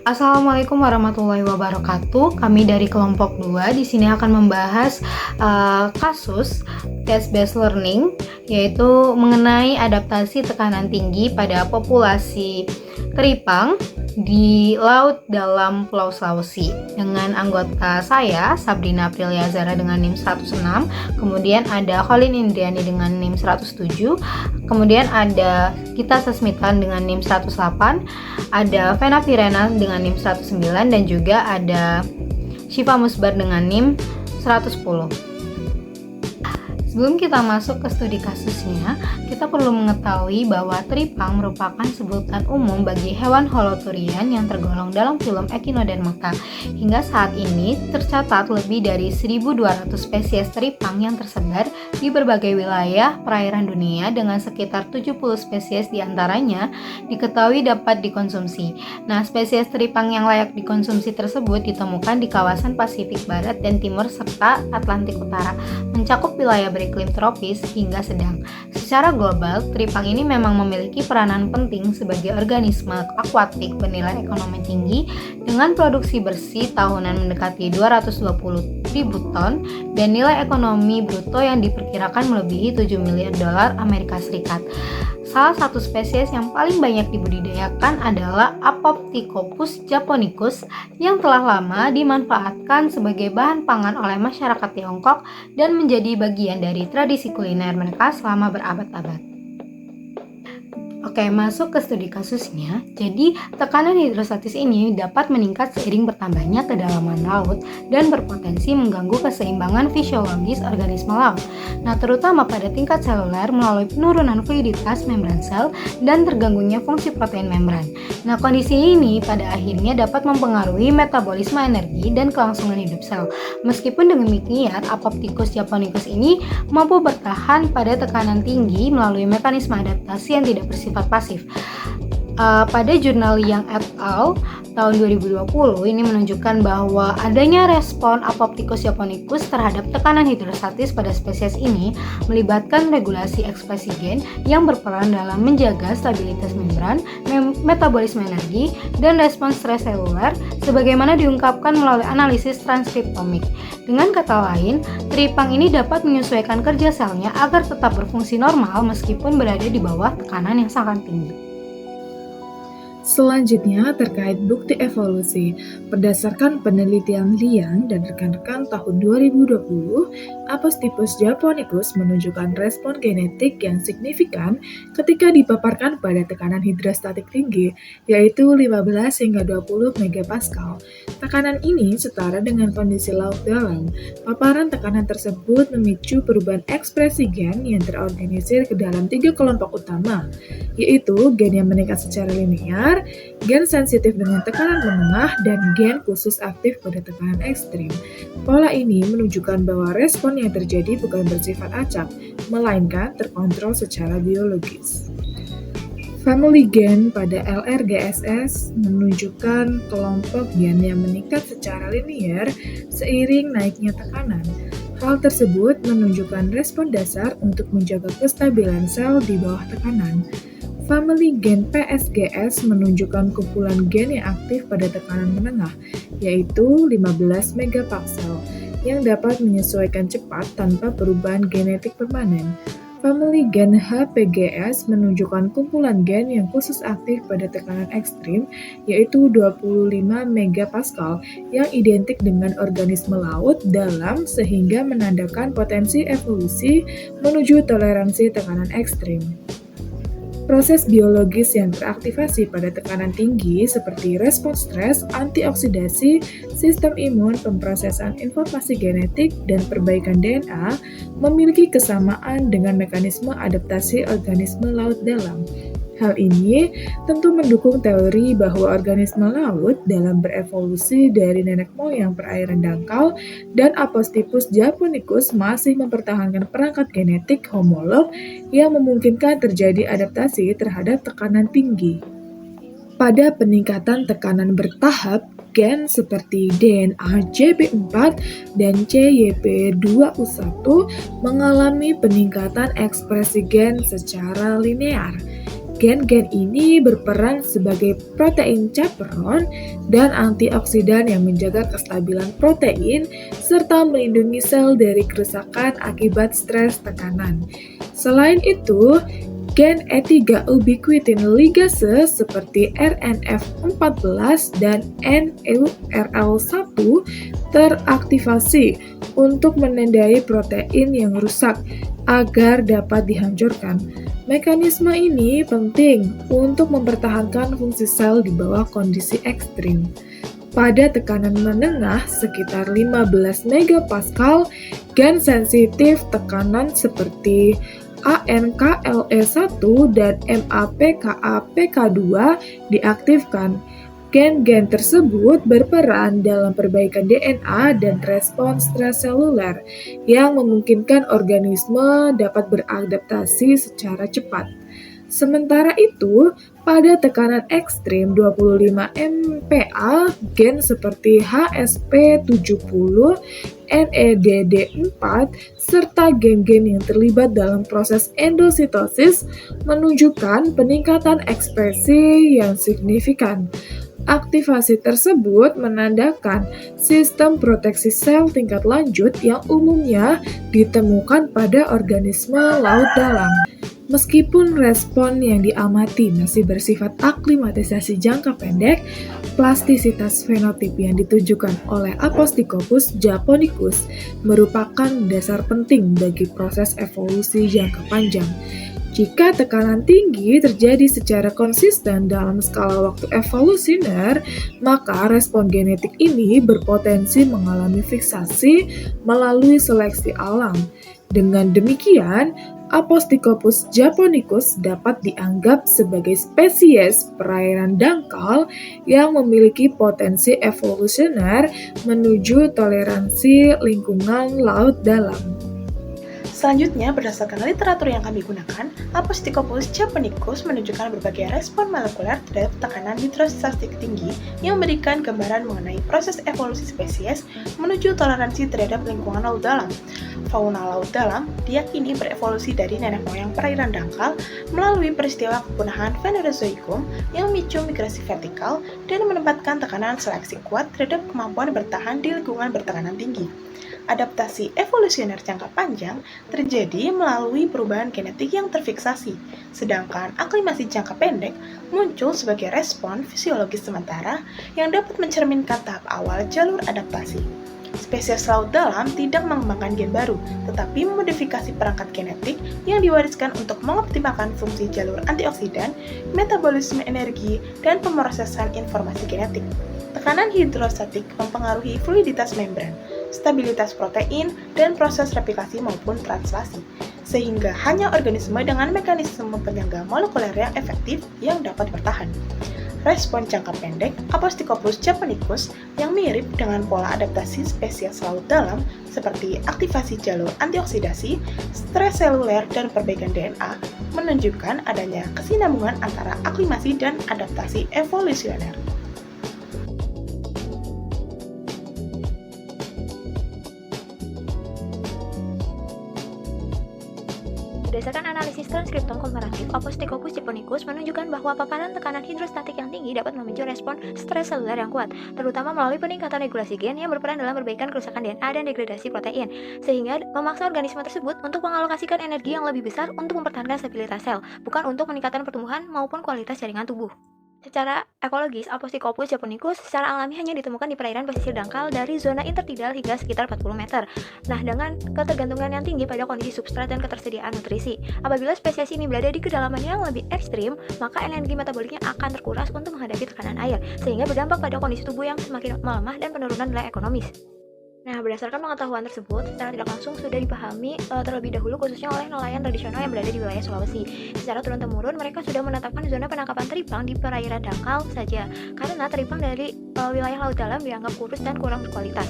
Assalamualaikum warahmatullahi wabarakatuh. Kami dari kelompok 2 di sini akan membahas kasus test-based learning, yaitu mengenai adaptasi tekanan tinggi pada populasi teripang di laut dalam Pulau Sulawesi, dengan anggota saya Sabrina Aprilia Zara dengan NIM 106, kemudian ada Colin Indriani dengan NIM 107, kemudian ada Gita Sasmitan dengan NIM 108, ada Vena Pirena dengan NIM 109, dan juga ada Syifa Musbar dengan NIM 110. Sebelum kita masuk ke studi kasusnya, kita perlu mengetahui bahwa teripang merupakan sebutan umum bagi hewan holoturian yang tergolong dalam film Echinodermata. Hingga saat ini tercatat lebih dari 1.200 spesies teripang yang tersebar di berbagai wilayah perairan dunia, dengan sekitar 70 spesies diantaranya diketahui dapat dikonsumsi. Nah, spesies teripang yang layak dikonsumsi tersebut ditemukan di kawasan Pasifik Barat dan Timur serta Atlantik Utara, mencakup wilayah beriklim tropis hingga sedang. Secara global, teripang ini memang memiliki peranan penting sebagai organisme akuatik bernilai ekonomi tinggi dengan produksi bersih tahunan mendekati 220.000 ton dan nilai ekonomi bruto yang diperkirakan melebihi 7 miliar dolar Amerika Serikat. Salah satu spesies yang paling banyak dibudidayakan adalah Apoptychopus japonicus yang telah lama dimanfaatkan sebagai bahan pangan oleh masyarakat Tiongkok dan menjadi bagian dari tradisi kuliner mereka selama berabad-abad. Oke, masuk ke studi kasusnya. Jadi, tekanan hidrostatis ini dapat meningkat seiring bertambahnya kedalaman laut dan berpotensi mengganggu keseimbangan fisiologis organisme laut. Nah, terutama pada tingkat seluler melalui penurunan fluiditas membran sel dan terganggunya fungsi protein membran. Nah, kondisi ini pada akhirnya dapat mempengaruhi metabolisme energi dan kelangsungan hidup sel. Meskipun demikian, Apoptychus japonicus ini mampu bertahan pada tekanan tinggi melalui mekanisme adaptasi yang tidak bersifat pasif. Pada jurnal Yang et al. Tahun 2020 ini menunjukkan bahwa adanya respon Apoptychus japonicus terhadap tekanan hidrostatis pada spesies ini melibatkan regulasi ekspresi gen yang berperan dalam menjaga stabilitas membran, metabolisme energi, dan respons stres seluler sebagaimana diungkapkan melalui analisis transkriptomik. Dengan kata lain, teripang ini dapat menyesuaikan kerja selnya agar tetap berfungsi normal meskipun berada di bawah tekanan yang sangat tinggi. Selanjutnya terkait bukti evolusi. Berdasarkan penelitian Liang dan rekan-rekan tahun 2020, Apoptychus japonicus menunjukkan respon genetik yang signifikan ketika dipaparkan pada tekanan hidrostatik tinggi, yaitu 15 hingga 20 megapascal. Tekanan ini setara dengan kondisi laut dalam. Paparan tekanan tersebut memicu perubahan ekspresi gen yang terorganisir ke dalam 3 kelompok utama, yaitu gen yang meningkat secara linear, gen sensitif dengan tekanan menengah, dan gen khusus aktif pada tekanan ekstrim. Pola ini menunjukkan bahwa respon yang terjadi bukan bersifat acak, melainkan terkontrol secara biologis. Family gen pada LRGSS menunjukkan kelompok gen yang meningkat secara linear seiring naiknya tekanan. Hal tersebut menunjukkan respon dasar untuk menjaga kestabilan sel di bawah tekanan. Family gen PSGS menunjukkan kumpulan gen yang aktif pada tekanan menengah, yaitu 15 megapascal, yang dapat menyesuaikan cepat tanpa perubahan genetik permanen. Family gen HPGS menunjukkan kumpulan gen yang khusus aktif pada tekanan ekstrim, yaitu 25 megapascal, yang identik dengan organisme laut dalam sehingga menandakan potensi evolusi menuju toleransi tekanan ekstrim. Proses biologis yang teraktivasi pada tekanan tinggi seperti respons stres, antioksidasi, sistem imun, pemrosesan informasi genetik, dan perbaikan DNA memiliki kesamaan dengan mekanisme adaptasi organisme laut dalam. Hal ini tentu mendukung teori bahwa organisme laut dalam berevolusi dari nenek moyang perairan dangkal, dan Apoptychus japonicus masih mempertahankan perangkat genetik homolog yang memungkinkan terjadi adaptasi terhadap tekanan tinggi. Pada peningkatan tekanan bertahap, gen seperti DNA JB4 dan CYP2U1 mengalami peningkatan ekspresi gen secara linear. Gen-gen ini berperan sebagai protein chaperone dan antioksidan yang menjaga kestabilan protein serta melindungi sel dari kerusakan akibat stres tekanan. Selain itu, gen E3 ubiquitin ligase seperti RNF14 dan NURL1 teraktivasi untuk menandai protein yang rusak agar dapat dihancurkan. Mekanisme ini penting untuk mempertahankan fungsi sel di bawah kondisi ekstrim. Pada tekanan menengah sekitar 15 megapascal, gen sensitif tekanan seperti ANKLE1 dan MAPKA-PK2 diaktifkan. Gen-gen tersebut berperan dalam perbaikan DNA dan respons stres seluler yang memungkinkan organisme dapat beradaptasi secara cepat. Sementara itu, pada tekanan ekstrim 25 MPa, gen seperti HSP70, NEDD4, serta gen-gen yang terlibat dalam proses endositosis menunjukkan peningkatan ekspresi yang signifikan. Aktivasi tersebut menandakan sistem proteksi sel tingkat lanjut yang umumnya ditemukan pada organisme laut dalam. Meskipun respon yang diamati masih bersifat aklimatisasi jangka pendek, plastisitas fenotip yang ditujukan oleh Aposticopus japonicus merupakan dasar penting bagi proses evolusi jangka panjang. Jika tekanan tinggi terjadi secara konsisten dalam skala waktu evolusioner, maka respon genetik ini berpotensi mengalami fiksasi melalui seleksi alam. Dengan demikian, Aposticopus japonicus dapat dianggap sebagai spesies perairan dangkal yang memiliki potensi evolusioner menuju toleransi lingkungan laut dalam. Selanjutnya, berdasarkan literatur yang kami gunakan, Aposticopus japonicus menunjukkan berbagai respon molekuler terhadap tekanan hidrostatik tinggi yang memberikan gambaran mengenai proses evolusi spesies menuju toleransi terhadap lingkungan laut dalam. Fauna laut dalam diyakini berevolusi dari nenek moyang perairan dangkal melalui peristiwa kepunahan Phanerozoikum yang memicu migrasi vertikal dan menempatkan tekanan seleksi kuat terhadap kemampuan bertahan di lingkungan bertekanan tinggi. Adaptasi evolusioner jangka panjang terjadi melalui perubahan genetik yang terfiksasi, sedangkan aklimasi jangka pendek muncul sebagai respon fisiologis sementara yang dapat mencerminkan tahap awal jalur adaptasi. Spesies laut dalam tidak mengembangkan gen baru, tetapi memodifikasi perangkat genetik yang diwariskan untuk mengoptimalkan fungsi jalur antioksidan, metabolisme energi, dan pemrosesan informasi genetik. Tekanan hidrostatik mempengaruhi fluiditas membran, stabilitas protein, dan proses replikasi maupun translasi, sehingga hanya organisme dengan mekanisme penyangga molekuler yang efektif yang dapat bertahan. Respon jangka pendek Aposticopus japonicus yang mirip dengan pola adaptasi spesies laut dalam seperti aktivasi jalur antioksidasi, stres seluler, dan perbaikan DNA menunjukkan adanya kesinambungan antara aklimasi dan adaptasi evolusioner. Berdasarkan analisis transkriptom komparatif, Aposticopus japonicus menunjukkan bahwa paparan tekanan hidrostatik yang tinggi dapat memicu respon stres seluler yang kuat, terutama melalui peningkatan regulasi gen yang berperan dalam perbaikan kerusakan DNA dan degradasi protein, sehingga memaksa organisme tersebut untuk mengalokasikan energi yang lebih besar untuk mempertahankan stabilitas sel, bukan untuk meningkatkan pertumbuhan maupun kualitas jaringan tubuh. Secara ekologis, Aposticopus japonicus secara alami hanya ditemukan di perairan pesisir dangkal dari zona intertidal hingga sekitar 40 meter. Nah, dengan ketergantungan yang tinggi pada kondisi substrat dan ketersediaan nutrisi, apabila spesies ini berada di kedalaman yang lebih ekstrim, maka energi metaboliknya akan terkuras untuk menghadapi tekanan air, sehingga berdampak pada kondisi tubuh yang semakin melemah dan penurunan nilai ekonomis. Nah, berdasarkan pengetahuan tersebut, secara tidak langsung sudah dipahami terlebih dahulu khususnya oleh nelayan tradisional yang berada di wilayah Sulawesi. Secara turun-temurun, mereka sudah menetapkan zona penangkapan teripang di perairan dangkal saja, karena teripang dari wilayah laut dalam dianggap kurus dan kurang berkualitas.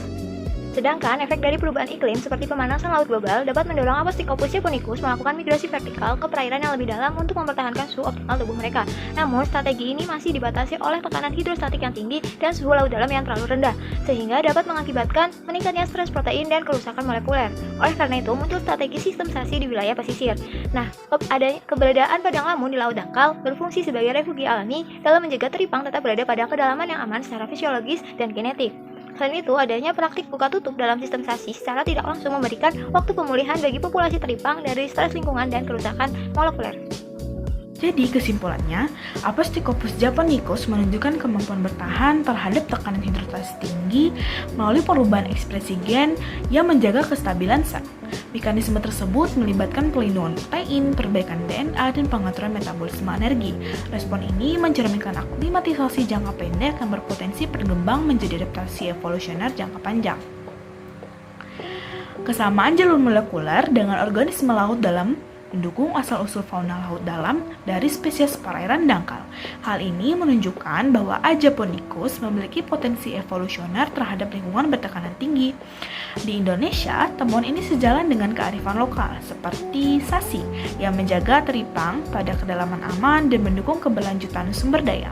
Sedangkan efek dari perubahan iklim seperti pemanasan laut global dapat mendorong Apostykopus japonicus melakukan migrasi vertikal ke perairan yang lebih dalam untuk mempertahankan suhu optimal tubuh mereka. Namun, strategi ini masih dibatasi oleh tekanan hidrostatik yang tinggi dan suhu laut dalam yang terlalu rendah, sehingga dapat mengakibatkan meningkatnya stres protein dan kerusakan molekuler. Oleh karena itu, muncul strategi sistemsasi di wilayah pesisir. Nah, keberadaan padang lamun di laut dangkal berfungsi sebagai refugi alami dalam menjaga teripang tetap berada pada kedalaman yang aman secara fisiologis dan genetik. Selain itu, adanya praktik buka tutup dalam sistem sasi secara tidak langsung memberikan waktu pemulihan bagi populasi teripang dari stres lingkungan dan kerusakan molekuler. Jadi kesimpulannya, Apostykopus japonicus menunjukkan kemampuan bertahan terhadap tekanan hidrostatik tinggi melalui perubahan ekspresi gen yang menjaga kestabilan sel. Mekanisme tersebut melibatkan pelindungan protein, perbaikan DNA, dan pengaturan metabolisme energi. Respon ini mencerminkan aklimatisasi jangka pendek yang berpotensi berkembang menjadi adaptasi evolusioner jangka panjang. Kesamaan jalur molekuler dengan organisme laut dalam mendukung asal-usul fauna laut dalam dari spesies perairan dangkal. Hal ini menunjukkan bahwa A. japonicus memiliki potensi evolusioner terhadap lingkungan bertekanan tinggi. Di Indonesia, temuan ini sejalan dengan kearifan lokal, seperti sasi, yang menjaga teripang pada kedalaman aman dan mendukung keberlanjutan sumber daya.